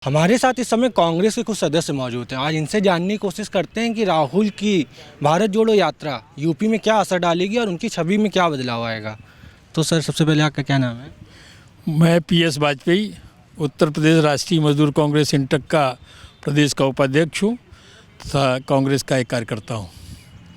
हमारे साथ इस समय कांग्रेस के कुछ सदस्य मौजूद हैं। आज इनसे जानने की कोशिश करते हैं कि राहुल की भारत जोड़ो यात्रा यूपी में क्या असर डालेगी और उनकी छवि में क्या बदलाव आएगा। तो सर, सबसे पहले आपका क्या नाम है? मैं पीएस वाजपेयी, उत्तर प्रदेश राष्ट्रीय मजदूर कांग्रेस इंटक का प्रदेश का उपाध्यक्ष हूँ तथा कांग्रेस का एक कार्यकर्ता हूँ।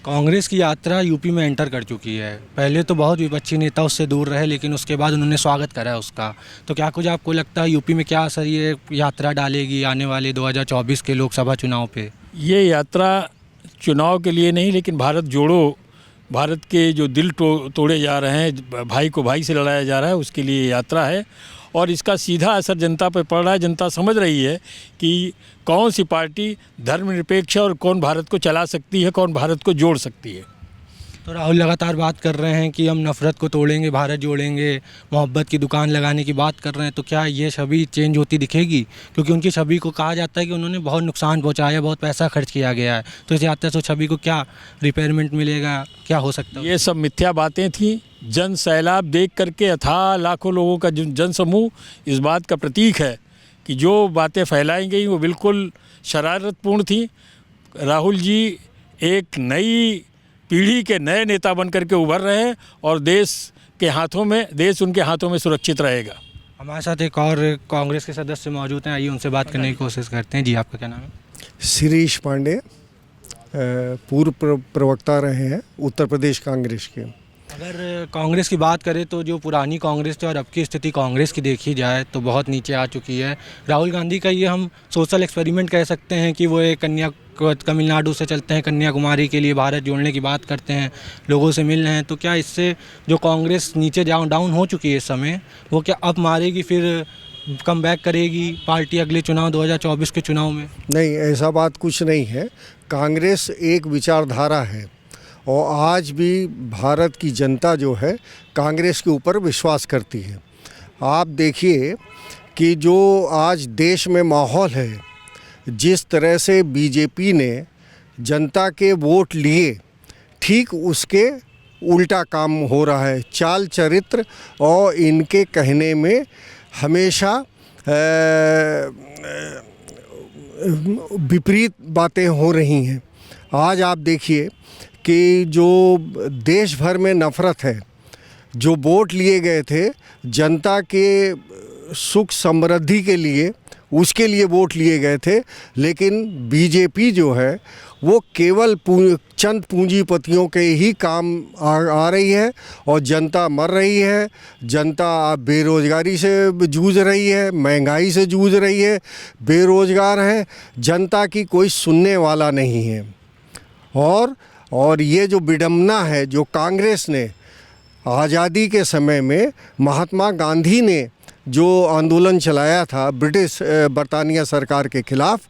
कांग्रेस की यात्रा यूपी में एंटर कर चुकी है। पहले तो बहुत विपक्षी नेता उससे दूर रहे, लेकिन उसके बाद उन्होंने स्वागत करा उसका। तो क्या कुछ आपको लगता है यूपी में क्या असर ये यात्रा डालेगी आने वाले 2024 के लोकसभा चुनाव पे? ये यात्रा चुनाव के लिए नहीं, लेकिन भारत जोड़ो, भारत के जो दिल तोड़े जा रहे हैं, भाई को भाई से लड़ाया जा रहा है, उसके लिए यात्रा है। और इसका सीधा असर जनता पर पड़ रहा है। जनता समझ रही है कि कौन सी पार्टी धर्मनिरपेक्ष है और कौन भारत को चला सकती है, कौन भारत को जोड़ सकती है। तो राहुल लगातार बात कर रहे हैं कि हम नफ़रत को तोड़ेंगे, भारत जोड़ेंगे, मोहब्बत की दुकान लगाने की बात कर रहे हैं। तो क्या ये छवि चेंज होती दिखेगी? क्योंकि उनकी छवि को कहा जाता है कि उन्होंने बहुत नुकसान पहुंचाया, बहुत पैसा खर्च किया गया है। तो इस यात्रा से छवि को क्या रिपेयरमेंट मिलेगा, क्या हो सकता है? ये सब मिथ्या बातें थीं। जन सैलाब देख करके अथाह लाखों लोगों का जन समूह इस बात का प्रतीक है कि जो बातें फैलाई गई वो बिल्कुल शरारतपूर्ण थी। राहुल जी एक नई पीढ़ी के नए नेता बन करके उभर रहे हैं और देश उनके हाथों में सुरक्षित रहेगा। हमारे साथ एक और कांग्रेस के सदस्य मौजूद हैं, आइए उनसे बात करने की कोशिश करते हैं। जी, आपका क्या नाम है? शिरीष पांडे, पूर्व प्रवक्ता रहे हैं उत्तर प्रदेश कांग्रेस के। अगर कांग्रेस की बात करें तो जो पुरानी कांग्रेस थी और अब की स्थिति कांग्रेस की देखी जाए तो बहुत नीचे आ चुकी है। राहुल गांधी का ये हम सोशल एक्सपेरिमेंट कह सकते हैं कि वो एक तमिलनाडु से चलते हैं कन्याकुमारी के लिए भारत जोड़ने की बात करते हैं, लोगों से मिल रहे हैं। तो क्या इससे जो कांग्रेस नीचे डाउन हो चुकी है इस समय, वो क्या अब मारेगी, फिर कम बैक करेगी पार्टी अगले चुनाव 2024 के चुनाव में? नहीं, ऐसा बात कुछ नहीं है। कांग्रेस एक विचारधारा है और आज भी भारत की जनता जो है कांग्रेस के ऊपर विश्वास करती है। आप देखिए कि जो आज देश में माहौल है, जिस तरह से बीजेपी ने जनता के वोट लिए, ठीक उसके उल्टा काम हो रहा है। चाल चरित्र और इनके कहने में हमेशा विपरीत बातें हो रही हैं। आज आप देखिए कि जो देश भर में नफ़रत है, जो वोट लिए गए थे जनता के सुख समृद्धि के लिए, उसके लिए वोट लिए गए थे, लेकिन बीजेपी जो है वो केवल चंद पूंजीपतियों के ही काम आ रही है और जनता मर रही है। जनता बेरोजगारी से जूझ रही है, महंगाई से जूझ रही है, बेरोजगार है। जनता की कोई सुनने वाला नहीं है। और ये जो विडंबना है जो कांग्रेस ने आज़ादी के समय में महात्मा गांधी ने जो आंदोलन चलाया था ब्रिटिश बरतानिया सरकार के खिलाफ,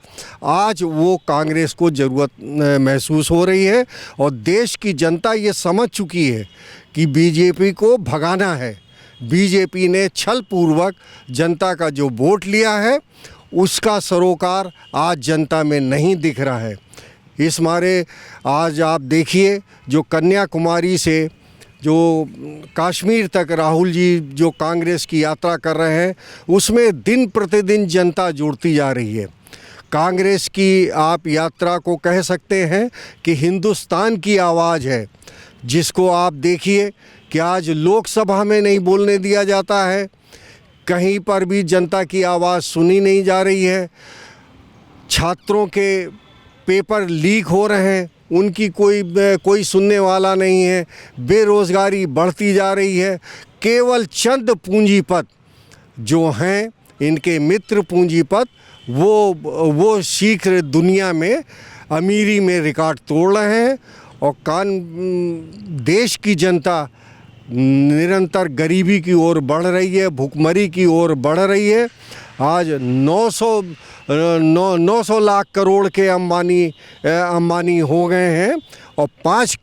आज वो कांग्रेस को ज़रूरत महसूस हो रही है और देश की जनता ये समझ चुकी है कि बीजेपी को भगाना है। बीजेपी ने छलपूर्वक जनता का जो वोट लिया है उसका सरोकार आज जनता में नहीं दिख रहा है। इस मारे आज आप देखिए जो कन्याकुमारी से जो कश्मीर तक राहुल जी जो कांग्रेस की यात्रा कर रहे हैं, उसमें दिन प्रतिदिन जनता जुड़ती जा रही है। कांग्रेस की आप यात्रा को कह सकते हैं कि हिंदुस्तान की आवाज़ है, जिसको आप देखिए कि आज लोकसभा में नहीं बोलने दिया जाता है, कहीं पर भी जनता की आवाज़ सुनी नहीं जा रही है। छात्रों के पेपर लीक हो रहे हैं, उनकी कोई सुनने वाला नहीं है। बेरोज़गारी बढ़ती जा रही है। केवल चंद पूंजीपत जो हैं, इनके मित्र पूंजीपत, वो शीघ्र दुनिया में अमीरी में रिकॉर्ड तोड़ रहे हैं और देश की जनता निरंतर गरीबी की ओर बढ़ रही है, भुखमरी की ओर बढ़ रही है। आज 900 लाख करोड़ के अंबानी हो गए हैं और 5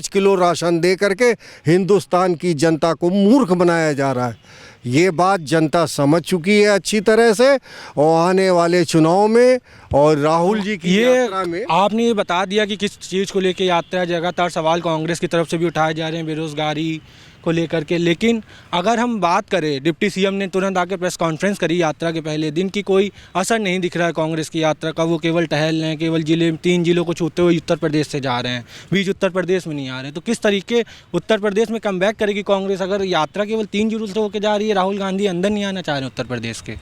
किलो राशन दे करके हिंदुस्तान की जनता को मूर्ख बनाया जा रहा है। ये बात जनता समझ चुकी है अच्छी तरह से और आने वाले चुनाव में और राहुल जी की यात्रा में। आपने ये बता दिया कि किस चीज़ को लेके यात्रा, लगातार सवाल कांग्रेस की तरफ से भी उठाए जा रहे हैं, बेरोज़गारी को लेकर के। लेकिन अगर हम बात करें, डिप्टी सीएम ने तुरंत आकर प्रेस कॉन्फ्रेंस करी यात्रा के पहले दिन कि कोई असर नहीं दिख रहा है कांग्रेस की यात्रा का, वो केवल टहल रहे हैं, केवल 3 जिलों को छूते हुए उत्तर प्रदेश से जा रहे हैं, बीच उत्तर प्रदेश में नहीं आ रहे। तो किस तरीके उत्तर प्रदेश में कमबैक करेगी कांग्रेस अगर यात्रा केवल 3 जिलों से होकर जा रही है? राहुल गांधी अंदर नहीं आना चाह रहे उत्तर प्रदेश के।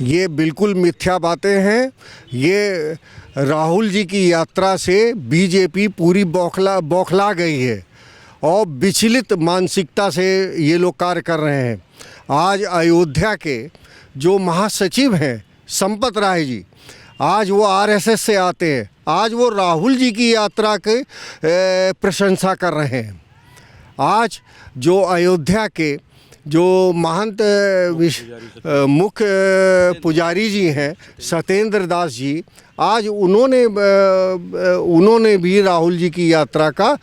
ये बिल्कुल मिथ्या बातें हैं। ये राहुल जी की यात्रा से बीजेपी पूरी बौखला गई है और विचलित मानसिकता से ये लोग कार्य कर रहे हैं। आज अयोध्या के जो महासचिव हैं संपत राय जी, आज वो आरएसएस से आते हैं, आज वो राहुल जी की यात्रा के प्रशंसा कर रहे हैं। आज जो अयोध्या के जो महंत मुख्य पुजारी जी हैं सत्येंद्र दास जी, आज उन्होंने भी राहुल जी की यात्रा का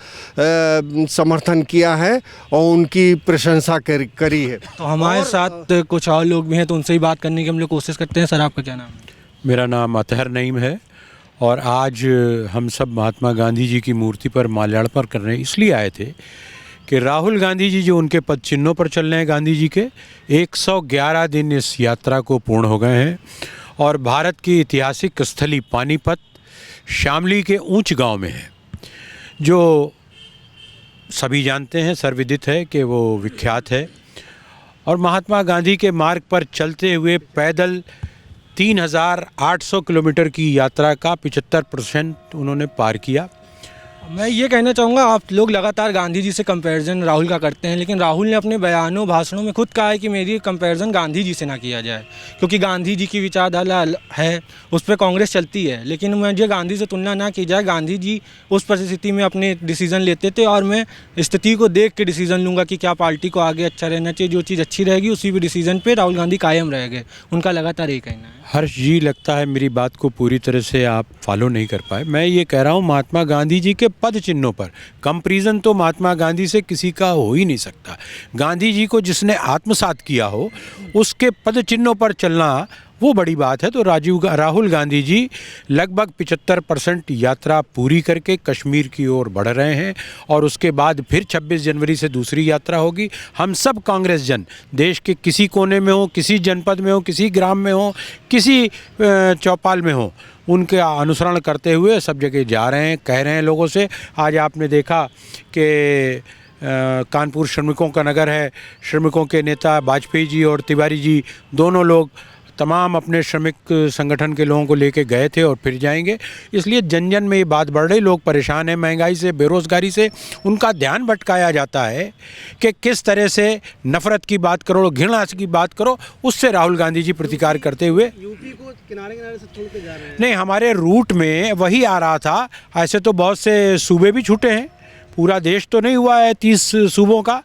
समर्थन किया है और उनकी प्रशंसा करी है। तो हमारे साथ कुछ और लोग भी हैं, तो उनसे ही बात करने की हम लोग कोशिश करते हैं। सर, आपका क्या नाम है? मेरा नाम अतहर नईम है और आज हम सब महात्मा गांधी जी की मूर्ति पर माल्यार्पण करने इसलिए आए थे कि राहुल गांधी जी जो उनके पद चिन्हों पर चल रहे हैं गांधी जी के, 111 दिन इस यात्रा को पूर्ण हो गए हैं और भारत की ऐतिहासिक स्थली पानीपत शामली के ऊंच गांव में है, जो सभी जानते हैं, सर्वविदित है कि वो विख्यात है। और महात्मा गांधी के मार्ग पर चलते हुए पैदल 3800 किलोमीटर की यात्रा का 75% उन्होंने पार किया। मैं ये कहना चाहूँगा, आप लोग लगातार गांधी जी से कंपैरिजन राहुल का करते हैं, लेकिन राहुल ने अपने बयानों भाषणों में खुद कहा है कि मेरी कंपैरिजन गांधी जी से ना किया जाए, क्योंकि गांधी जी की विचारधारा है, उस पर कांग्रेस चलती है। लेकिन मुझे गांधी से तुलना ना की जाए। गांधी जी उस परिस्थिति में अपने डिसीज़न लेते थे और मैं स्थिति को देख के डिसीज़न लूँगा कि क्या पार्टी को आगे अच्छा रहना चाहिए, जो चीज़ अच्छी रहेगी उसी भी डिसीज़न पर राहुल गांधी कायम रह गए। उनका लगातार ये कहना है। हर्ष जी, लगता है मेरी बात को पूरी तरह से आप फॉलो नहीं कर पाए। मैं ये कह रहा हूँ महात्मा गांधी जी के पद चिन्हों पर कंपैरिजन तो महात्मा गांधी से किसी का हो ही नहीं सकता। गांधी जी को जिसने आत्मसात किया हो उसके पद चिन्हों पर चलना वो बड़ी बात है। तो राहुल गांधी जी लगभग 75% यात्रा पूरी करके कश्मीर की ओर बढ़ रहे हैं और उसके बाद फिर 26 जनवरी से दूसरी यात्रा होगी। हम सब कांग्रेस जन देश के किसी कोने में हो, किसी जनपद में हो, किसी ग्राम में हो, किसी चौपाल में हो, उनके अनुसरण करते हुए सब जगह जा रहे हैं, कह रहे हैं लोगों से। आज आपने देखा कि कानपुर श्रमिकों का नगर है, श्रमिकों के नेता वाजपेयी जी और तिवारी जी दोनों लोग तमाम अपने श्रमिक संगठन के लोगों को लेके गए थे और फिर जाएंगे। इसलिए जन जन में ये बात बढ़ रही, लोग परेशान हैं महंगाई से, बेरोज़गारी से। उनका ध्यान भटकाया जाता है कि किस तरह से नफ़रत की बात करो, घृणा की बात करो, उससे राहुल गांधी जी प्रतिकार करते हुए यूपी को किनारे किनारे से छोड़ के जा रहे हैं। नहीं, हमारे रूट में वही आ रहा था। ऐसे तो बहुत से सूबे भी छूटे हैं, पूरा देश तो नहीं हुआ है 30 सूबों का।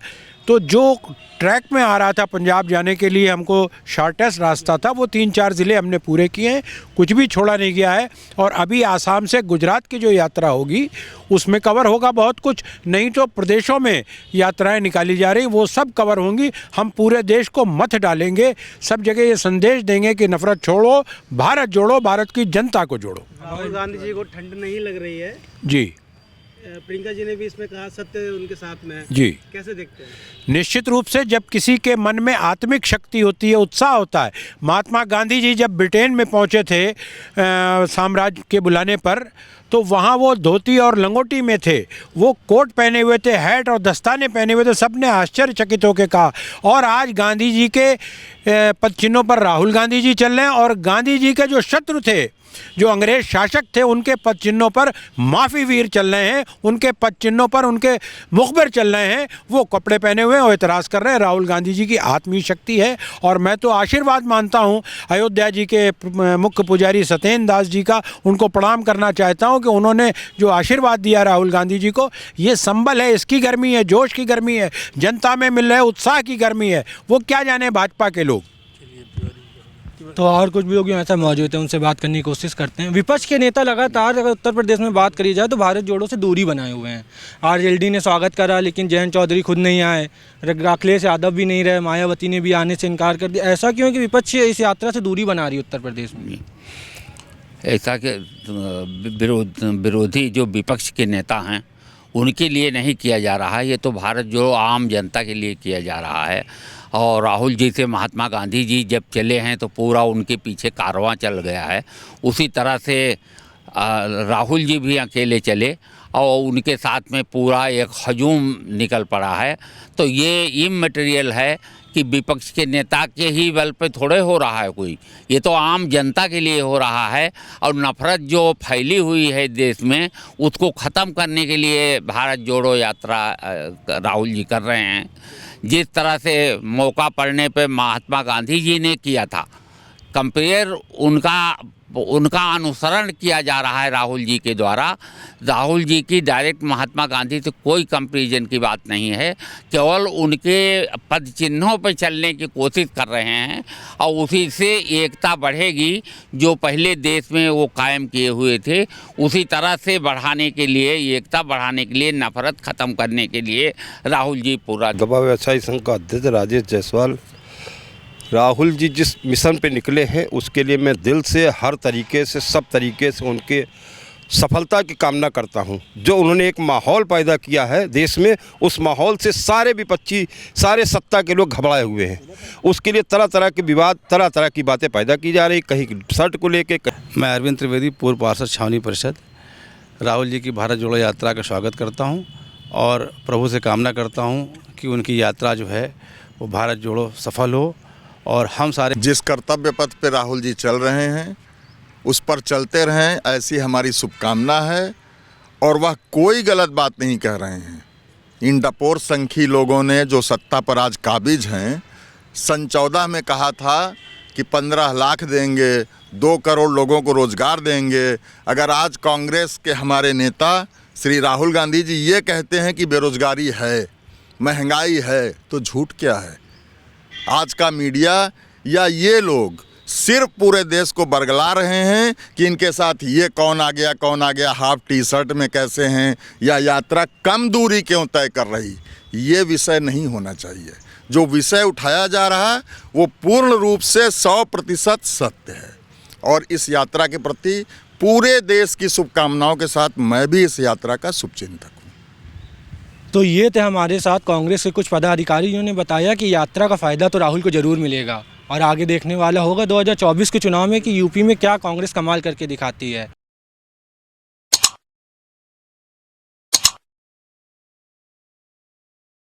तो जो ट्रैक में आ रहा था पंजाब जाने के लिए, हमको शॉर्टेस्ट रास्ता था, वो 3-4 ज़िले हमने पूरे किए हैं, कुछ भी छोड़ा नहीं गया है। और अभी आसाम से गुजरात की जो यात्रा होगी उसमें कवर होगा बहुत कुछ, नहीं तो प्रदेशों में यात्राएं निकाली जा रही, वो सब कवर होंगी। हम पूरे देश को मत डालेंगे, सब जगह ये संदेश देंगे कि नफ़रत छोड़ो, भारत जोड़ो, भारत की जनता को जोड़ो। राहुल गांधी जी को ठंड नहीं लग रही है जी। प्रियंका जी ने भी इसमें कहा सत्य उनके साथ में है। जी, कैसे देखते हैं? निश्चित रूप से जब किसी के मन में आत्मिक शक्ति होती है, उत्साह होता है। महात्मा गांधी जी जब ब्रिटेन में पहुंचे थे साम्राज्य के बुलाने पर, तो वहाँ वो धोती और लंगोटी में थे, वो कोट पहने हुए थे, हैट और दस्ताने पहने हुए थे। सब ने आश्चर्यचकित होकर कहा। और आज गांधी जी के पद चिन्हों पर राहुल गांधी जी चल रहे हैं और गांधी जी के जो शत्रु थे, जो अंग्रेज शासक थे, उनके पद चिन्हों पर माफी वीर चल रहे हैं, उनके पद चिन्हों पर उनके मुखबिर चल रहे हैं, वो कपड़े पहने हुए हैं और इतराज़ कर रहे हैं। राहुल गांधी जी की आत्मीय शक्ति है और मैं तो आशीर्वाद मानता हूं अयोध्या जी के मुख्य पुजारी सत्येंद्र दास जी का, उनको प्रणाम करना चाहता हूं कि उन्होंने जो आशीर्वाद दिया राहुल गांधी जी को, ये संबल है, इसकी गर्मी है, जोश की गर्मी है, जनता में मिल रहे उत्साह की गर्मी है। वो क्या जाने भाजपा के लोग। तो और कुछ भी लोग ऐसा मौजूद हैं, उनसे बात करने की कोशिश करते हैं। विपक्ष के नेता लगातार, अगर उत्तर प्रदेश में बात करी जाए तो भारत जोड़ो से दूरी बनाए हुए हैं। आरजेडी ने स्वागत करा, लेकिन जयंत चौधरी खुद नहीं आए, अखिलेश यादव भी नहीं रहे, मायावती ने भी आने से इनकार कर दिया। ऐसा क्यों कि विपक्ष इस यात्रा से दूरी बना रही है उत्तर प्रदेश में? ऐसा कि विरोधी जो विपक्ष के नेता हैं उनके लिए नहीं किया जा रहा है, ये तो भारत जो आम जनता के लिए किया जा रहा है। और राहुल जी से महात्मा गांधी जी जब चले हैं तो पूरा उनके पीछे कारवां चल गया है, उसी तरह से राहुल जी भी अकेले चले और उनके साथ में पूरा एक हजूम निकल पड़ा है। तो ये इमैटेरियल है कि विपक्ष के नेता के ही बल पे थोड़े हो रहा है कोई, ये तो आम जनता के लिए हो रहा है। और नफ़रत जो फैली हुई है देश में, उसको ख़त्म करने के लिए भारत जोड़ो यात्रा राहुल जी कर रहे हैं। जिस तरह से मौका पड़ने पे महात्मा गांधी जी ने किया था, कंपेयर उनका अनुसरण किया जा रहा है राहुल जी के द्वारा। राहुल जी की डायरेक्ट महात्मा गांधी से कोई कंपैरिजन की बात नहीं है, केवल उनके पद चिन्हों पर चलने की कोशिश कर रहे हैं और उसी से एकता बढ़ेगी जो पहले देश में वो कायम किए हुए थे, उसी तरह से बढ़ाने के लिए, एकता बढ़ाने के लिए, नफरत ख़त्म करने के लिए राहुल जी पूरा। दवा व्यवसायी संघ का अध्यक्ष राजेश जायसवाल, राहुल जी जिस मिशन पे निकले हैं उसके लिए मैं दिल से हर तरीके से, सब तरीके से उनके सफलता की कामना करता हूं। जो उन्होंने एक माहौल पैदा किया है देश में, उस माहौल से सारे विपक्षी, सारे सत्ता के लोग घबराए हुए हैं। उसके लिए तरह तरह के विवाद, तरह तरह की बातें पैदा की जा रही, कहीं शर्ट को लेके। मैं अरविंद त्रिवेदी, पूर्व पार्षद छावनी परिषद, राहुल जी की भारत जोड़ो यात्रा का स्वागत करता हूं और प्रभु से कामना करता हूं कि उनकी यात्रा जो है वो भारत जोड़ो सफल हो और हम सारे जिस कर्तव्य पथ पे राहुल जी चल रहे हैं उस पर चलते रहें, ऐसी हमारी शुभकामना है। और वह कोई गलत बात नहीं कह रहे हैं। इन डपोर संखी लोगों ने जो सत्ता पर आज काबिज हैं, सन 14 में कहा था कि 15 लाख देंगे, 2 करोड़ लोगों को रोज़गार देंगे। अगर आज कांग्रेस के हमारे नेता श्री राहुल गांधी जी ये कहते हैं कि बेरोज़गारी है, महंगाई है, तो झूठ क्या है? आज का मीडिया या ये लोग सिर्फ पूरे देश को बरगला रहे हैं कि इनके साथ ये कौन आ गया, कौन आ गया, हाफ टी शर्ट में कैसे हैं, या यात्रा कम दूरी क्यों तय कर रही। ये विषय नहीं होना चाहिए। जो विषय उठाया जा रहा है वो पूर्ण रूप से 100% सत्य है। और इस यात्रा के प्रति पूरे देश की शुभकामनाओं के साथ मैं भी इस यात्रा का शुभचिंतक हूँ। तो ये थे हमारे साथ कांग्रेस के कुछ पदाधिकारी, जिन्होंने बताया कि यात्रा का फ़ायदा तो राहुल को ज़रूर मिलेगा और आगे देखने वाला होगा 2024 के चुनाव में कि यूपी में क्या कांग्रेस कमाल करके दिखाती है।